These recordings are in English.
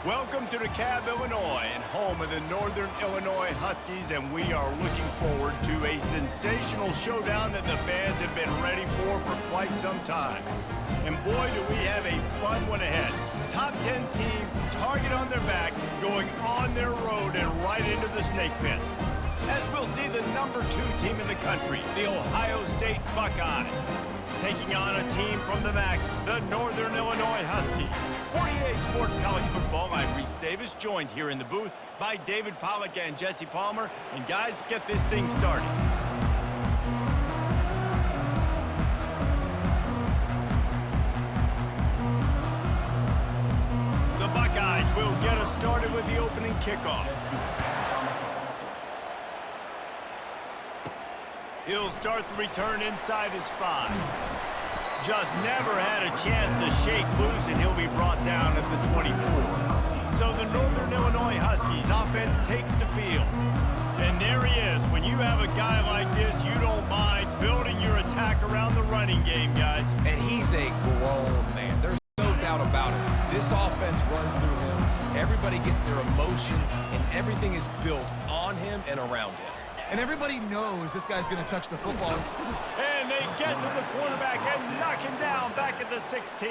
Welcome to DeKalb, Illinois, and home of the Northern Illinois Huskies, and we are looking forward to a sensational showdown that the fans have been ready for quite some time. And boy, do we have a fun one ahead. Top 10 team, target on their back, going on their road and right into the snake pit. As we'll see the number 2 team in the country, the Ohio State Buckeyes, taking on a team from the MAC, the Northern Illinois Huskies. 48 Sports College Football, I'm Reese Davis, joined here in the booth by David Pollack and Jesse Palmer. And guys, let's get this thing started. The Buckeyes will get us started with the opening kickoff. He'll start the return inside his 5. Just never had a chance to shake loose, and he'll be brought down at the 24. So the Northern Illinois Huskies offense takes the field. And there he is. When you have a guy like this, you don't mind building your attack around the running game, guys. And he's a grown man. There's no doubt about it. This offense runs through him. Everybody gets their emotion, and everything is built on him and around him. And everybody knows this guy's going to touch the football. And they get to the quarterback and knock him down back at the 16.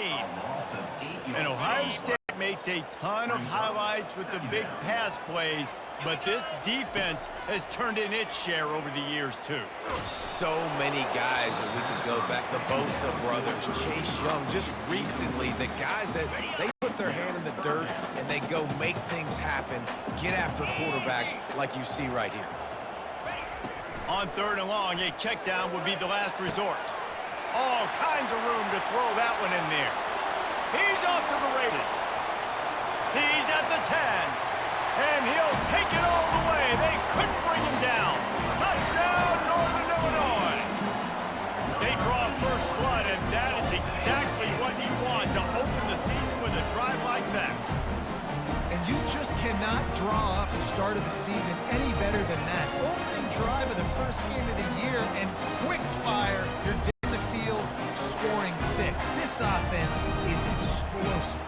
And Ohio State makes a ton of highlights with the big pass plays, but this defense has turned in its share over the years, too. So many guys that we could go back. The Bosa brothers, Chase Young, just recently, the guys that they put their hand in the dirt and they go make things happen, get after quarterbacks like you see right here. On 3rd and long, a check down would be the last resort. All kinds of room to throw that one in there. He's off to the races. He's at the 10. And he'll take it all the way. They couldn't bring him down. Touchdown, Northern Illinois. They draw first blood, and that is exactly what you want to open the season with a drive like that. And you just cannot draw up the start of the season any better than that. Opening drive of the first game of the year, and quick fire, you're down the field scoring 6. This offense is explosive.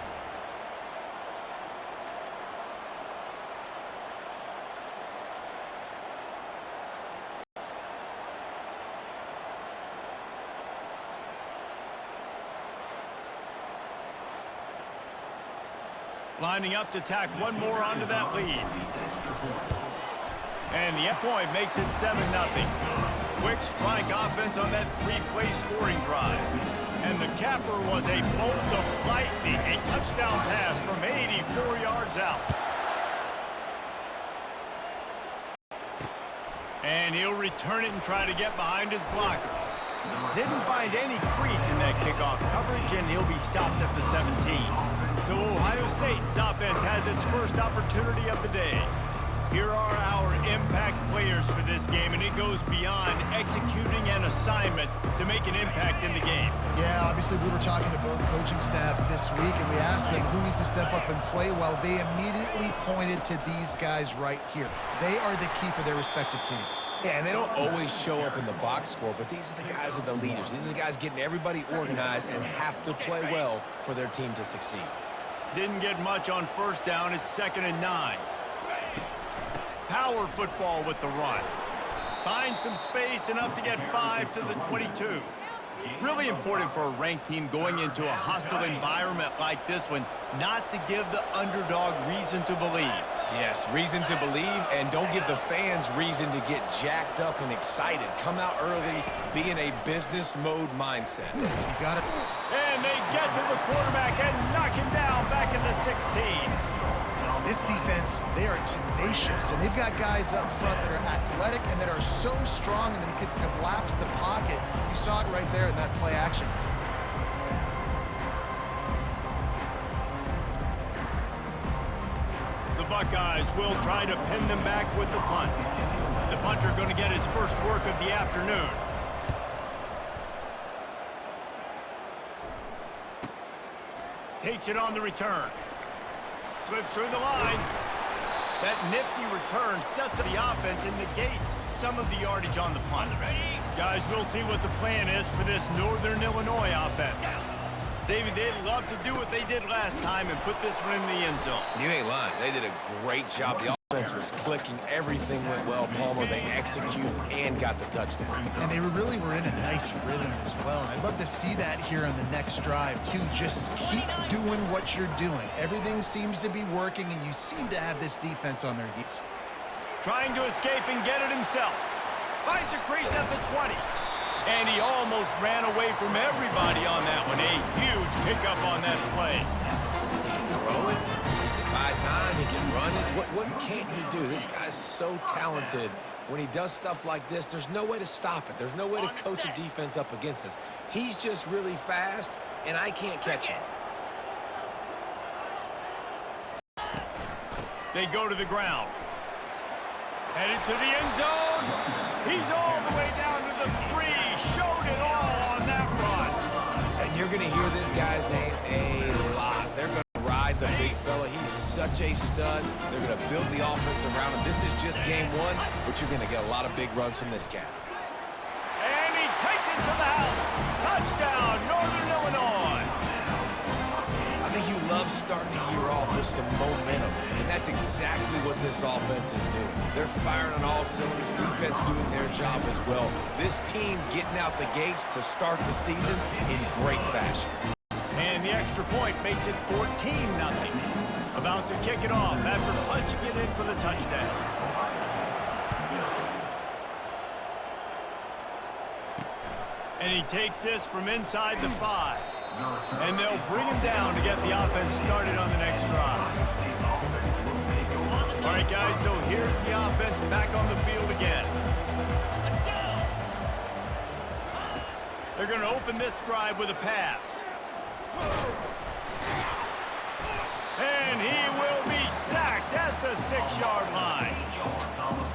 Lining up to tack one more onto that lead. And the point makes it 7-0. Quick strike offense on that 3-play scoring drive. And the capper was a bolt of lightning, a touchdown pass from 84 yards out. And he'll return it and try to get behind his blockers. Didn't find any crease in that kickoff coverage, and he'll be stopped at the 17. So Ohio State's offense has its first opportunity of the day. Here are our impact players for this game, and it goes beyond executing an assignment to make an impact in the game. Yeah, obviously we were talking to both coaching staffs this week, and we asked them who needs to step up and play well. They immediately pointed to these guys right here. They are the key for their respective teams. Yeah, and they don't always show up in the box score, but these are the guys that are the leaders. These are the guys getting everybody organized and have to play well for their team to succeed. Didn't get much on first down. It's 2nd and 9. Power football with the run. Finds some space, enough to get 5 to the 22. Really important for a ranked team going into a hostile environment like this one, not to give the underdog reason to believe. Yes, reason to believe, and don't give the fans reason to get jacked up and excited. Come out early, be in a business mode mindset. You got it. And they get to the quarterback and knock him down back in the 16. This defense, they are tenacious, and they've got guys up front that are athletic and that are so strong and that can collapse the pocket. You saw it right there in that play action. The Buckeyes will try to pin them back with the punt. The punter going to get his first work of the afternoon. Takes it on the return. Slips through the line. That nifty return sets up the offense and negates some of the yardage on the punt. Guys, we'll see what the plan is for this Northern Illinois offense. David, they'd love to do what they did last time and put this one in the end zone. You ain't lying. They did a great job. The offense was clicking. Everything went well, Palmer. They executed and got the touchdown. And they really were in a nice rhythm as well. And I'd love to see that here on the next drive, too. Just keep doing what you're doing. Everything seems to be working, and you seem to have this defense on their heels. Trying to escape and get it himself. Finds a crease at the 20. And he almost ran away from everybody on that one. A huge pickup on that play. He can throw it. He can buy time. He can run it. What can't he do? This guy's so talented. When he does stuff like this, there's no way to stop it. There's no way to coach a defense up against us. He's just really fast, and I can't catch him. They go to the ground. Headed to the end zone. He's all the way down to the 3. Showed it all on that run. And you're going to hear this guy's name a lot. They're going to ride the big fella. He's such a stud. They're going to build the offense around him. This is just game 1, but you're going to get a lot of big runs from this guy. And he takes it to the house. Touchdown, Northern Illinois. I think you love starting the year off with some momentum, and that's exactly what this offense is doing. They're firing on all cylinders, defense doing their job as well. This team getting out the gates to start the season in great fashion. And the extra point makes it 14-0. About to kick it off after punching it in for the touchdown. And he takes this from inside the 5. And they'll bring him down to get the offense started on the next drive. All right, guys, so here's the offense back on the field again. They're going to open this drive with a pass. And he will be sacked at the 6-yard line.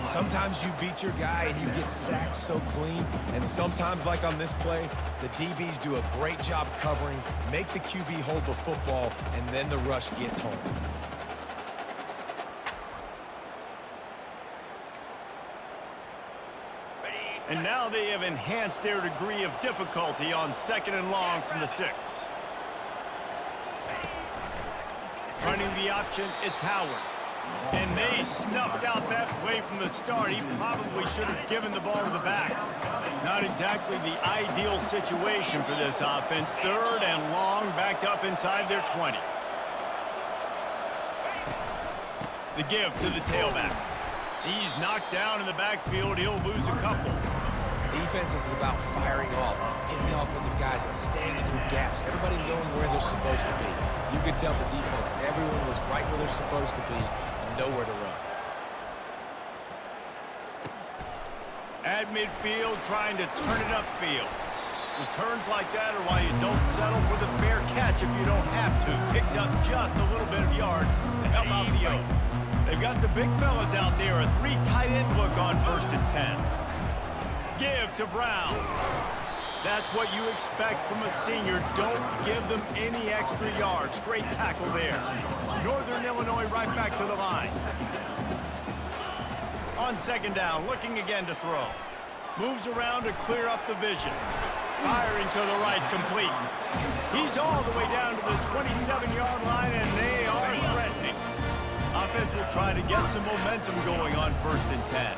Sometimes you beat your guy and you get sacked so clean, and sometimes, like on this play, the DBs do a great job covering, make the QB hold the football, and then the rush gets home. And now they have enhanced their degree of difficulty on 2nd and long from the 6. Running the option, it's Howard. And they snuffed out that play from the start. He probably should have given the ball to the back. Not exactly the ideal situation for this offense. 3rd and long, backed up inside their 20. The give to the tailback. He's knocked down in the backfield. He'll lose a couple. Defense is about firing off, hitting the offensive guys and staying in your gaps. Everybody knowing where they're supposed to be. You could tell the defense, everyone was right where they're supposed to be, nowhere to run. At midfield, trying to turn it upfield. Returns like that are why you don't settle for the fair catch if you don't have to. Picks up just a little bit of yards to help out the yoke. They've got the big fellas out there, a 3 tight end look on 1st and 10. Give to Brown. That's what you expect from a senior. Don't give them any extra yards. Great tackle there. Northern Illinois right back to the line. On 2nd down, looking again to throw. Moves around to clear up the vision. Firing to the right, complete. He's all the way down to the 27-yard line, and they are threatening. Offense will try to get some momentum going on 1st and 10.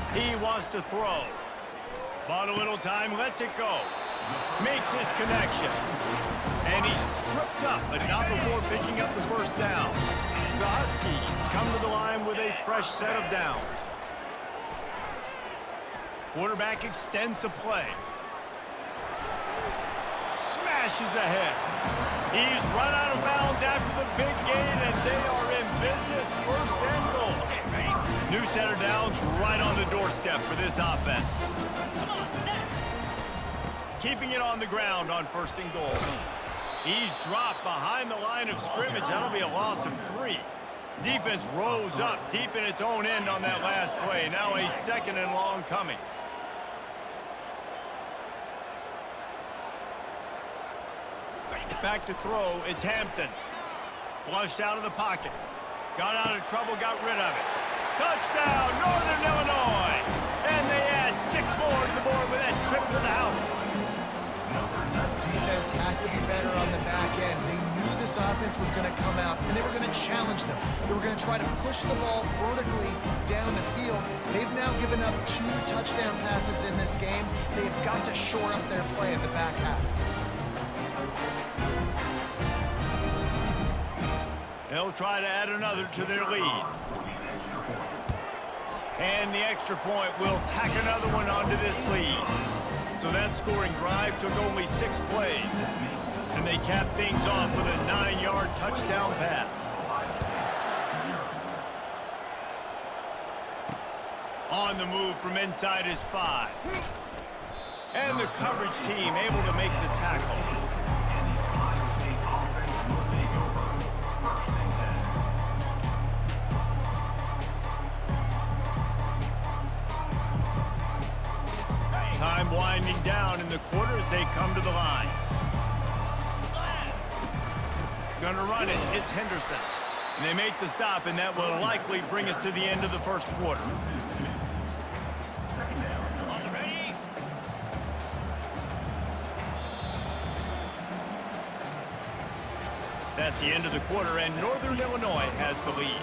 He wants to throw. Bought a little time, lets it go. Makes his connection. And he's tripped up, but not before picking up the 1st down. The Huskies come to the line with a fresh set of downs. Quarterback extends the play. Smashes ahead. He's run out of bounds after the big gain, and they are in business. 1st and goal. New center downs right on the doorstep for this offense. Keeping it on the ground on 1st and goal. He's dropped behind the line of scrimmage. That'll be a loss of 3. Defense rose up deep in its own end on that last play. Now a 2nd and long coming. Back to throw, it's Hampton. Flushed out of the pocket. Got out of trouble, got rid of it. Touchdown, Northern Illinois! And they add 6 more to the board with that trip to the house. Defense has to be better on the back end. They knew this offense was going to come out, and they were going to challenge them. They were going to try to push the ball vertically down the field. They've now given up 2 touchdown passes in this game. They've got to shore up their play in the back half. They'll try to add another to their lead. And the extra point will tack another one onto this lead. So that scoring drive took only 6 plays. And they capped things off with a 9-yard touchdown pass. On the move from inside his 5. And the coverage team able to make the tackle. Time winding down in the quarter as they come to the line. Gonna run it. It's Henderson. And they make the stop, and that will likely bring us to the end of the first quarter. That's the end of the quarter, and Northern Illinois has the lead.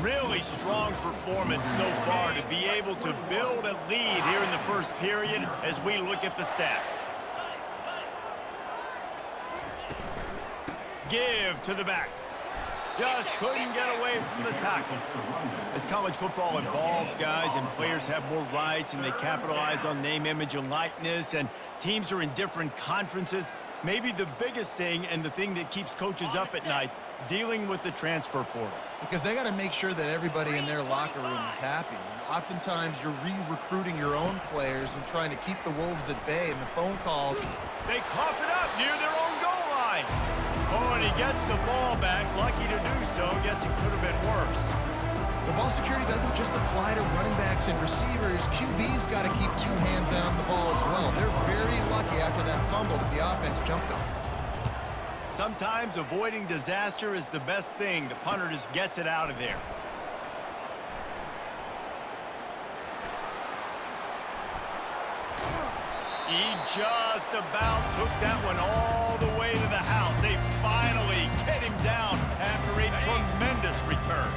Really strong performance so far to be able to build a lead here in the first period as we look at the stats. Give to the back. Just couldn't get away from the tackle. As college football evolves, guys, and players have more rights and they capitalize on name, image, and likeness, and teams are in different conferences, maybe the biggest thing and the thing that keeps coaches up at night, dealing with the transfer portal. Because they got to make sure that everybody in their locker room is happy. And oftentimes you're re-recruiting your own players and trying to keep the Wolves at bay, and the phone calls. They cough it up near their own goal line. Oh, and he gets the ball back. Lucky to do so. Guess it could have been worse. The ball security doesn't just apply to running backs and receivers. QB's got to keep 2 hands on the ball as well. They're very lucky after that fumble that the offense jumped on. Sometimes avoiding disaster is the best thing. The punter just gets it out of there. He just about took that one all the way to the house. They finally get him down after a tremendous return.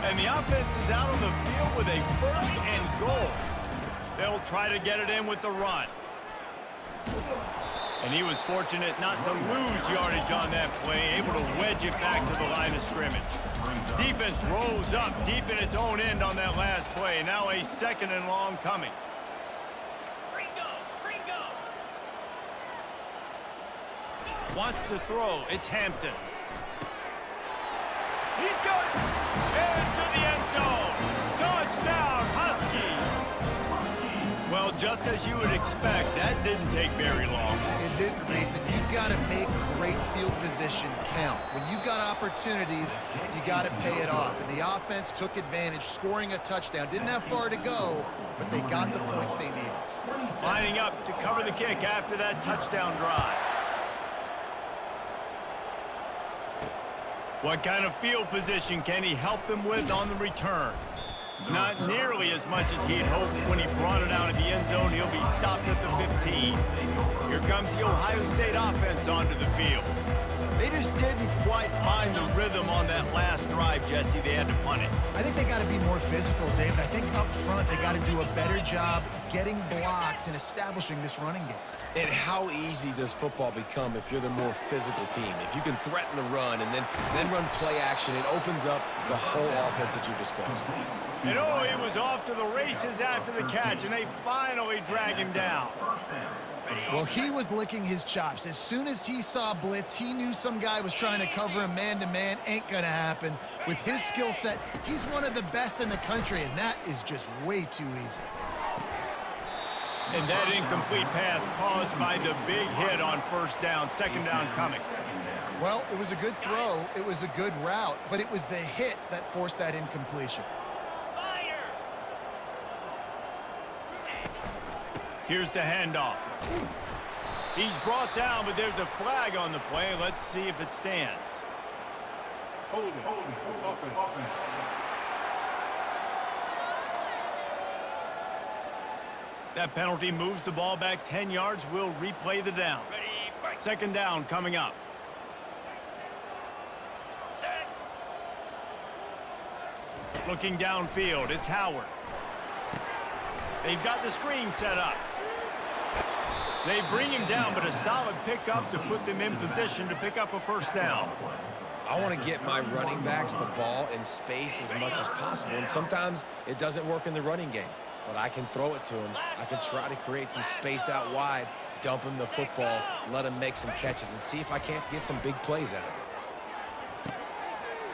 And the offense is out on the field with a 1st and goal. They'll try to get it in with the run. And he was fortunate not to lose yardage on that play, able to wedge it back to the line of scrimmage. Defense rose up deep in its own end on that last play. Now a 2nd and long coming. Wants to throw. It's Hampton. He's got it. Into the end zone. Touchdown, Huskies. Well, just as you would expect, that didn't take very long. It didn't, Reese, and you've got to make great field position count. When you've got opportunities, you got to pay it off. And the offense took advantage, scoring a touchdown. Didn't have far to go, but they got the points they needed. Lining up to cover the kick after that touchdown drive. What kind of field position can he help them with on the return? Not nearly as much as he had hoped when he brought it out of the end zone. He'll be stopped at the 15. Here comes the Ohio State offense onto the field. They just didn't quite find the rhythm on that last drive, Jesse. They had to punt it. I think they got to be more physical, David. I think up front they got to do a better job getting blocks and establishing this running game. And how easy does football become if you're the more physical team? If you can threaten the run and then run play action, it opens up the whole offense at your disposal. And oh, he was off to the races after the catch, and they finally drag him down. Well, he was licking his chops. As soon as he saw blitz, he knew some guy was trying to cover him man-to-man. Ain't gonna happen. With his skill set, he's one of the best in the country, and that is just way too easy. And that incomplete pass caused by the big hit on 1st down, 2nd down coming. Well, it was a good throw. It was a good route, but it was the hit that forced that incompletion. Here's the handoff. He's brought down, but there's a flag on the play. Let's see if it stands. Hold it. Offense. That penalty moves the ball back 10 yards. We'll replay the down. Second down coming up. Looking downfield, it's Howard. They've got the screen set up. They bring him down, but a solid pickup to put them in position to pick up a first down. I want to get my running backs the ball in space as much as possible, and sometimes it doesn't work in the running game, but I can throw it to him. I can try to create some space out wide, dump him the football, let him make some catches, and see if I can't get some big plays out of it.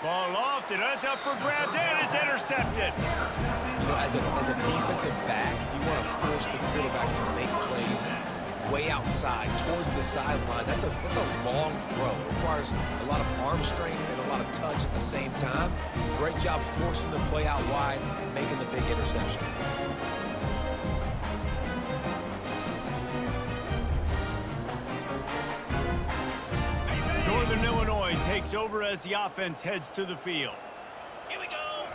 Ball lofted, that's up for grabs, and it's intercepted. You know, as a defensive back, you want to force the quarterback to make plays way outside, towards the sideline. That's a long throw. It requires a lot of arm strength and a lot of touch at the same time. Great job forcing the play out wide, making the big interception. Northern Illinois takes over as the offense heads to the field. Here we go.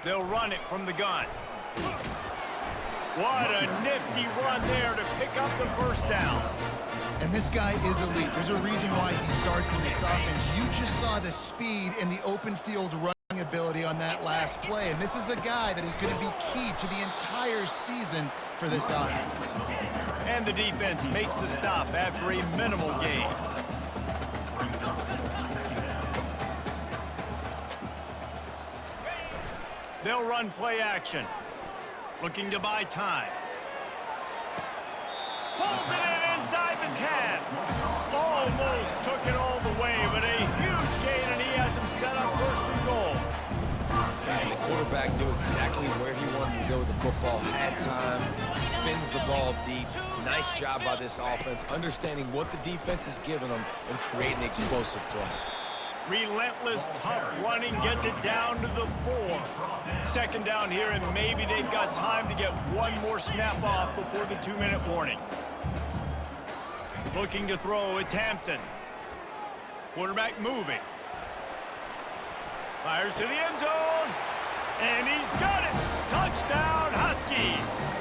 They'll run it from the gun. What a nifty run there to pick up the first down. And this guy is elite. There's a reason why he starts in this offense. You just saw the speed and the open field running ability on that last play. And this is a guy that is going to be key to the entire season for this offense. And the defense makes the stop after a minimal gain. They'll run play action. Looking to buy time. Pulls it in inside the 10. Almost took it all the way, but a huge gain, and he has him set up first and goal. And the quarterback knew exactly where he wanted to go with the football, had time, spins the ball deep. Nice job by this offense, understanding what the defense is giving them and creating explosive play. Relentless, tough running, gets it down to the 4. Second down here, and maybe they've got time to get one more snap off before the 2-minute warning. Looking to throw, it's Hampton. Quarterback moving. Fires to the end zone, and he's got it. Touchdown, Huskies.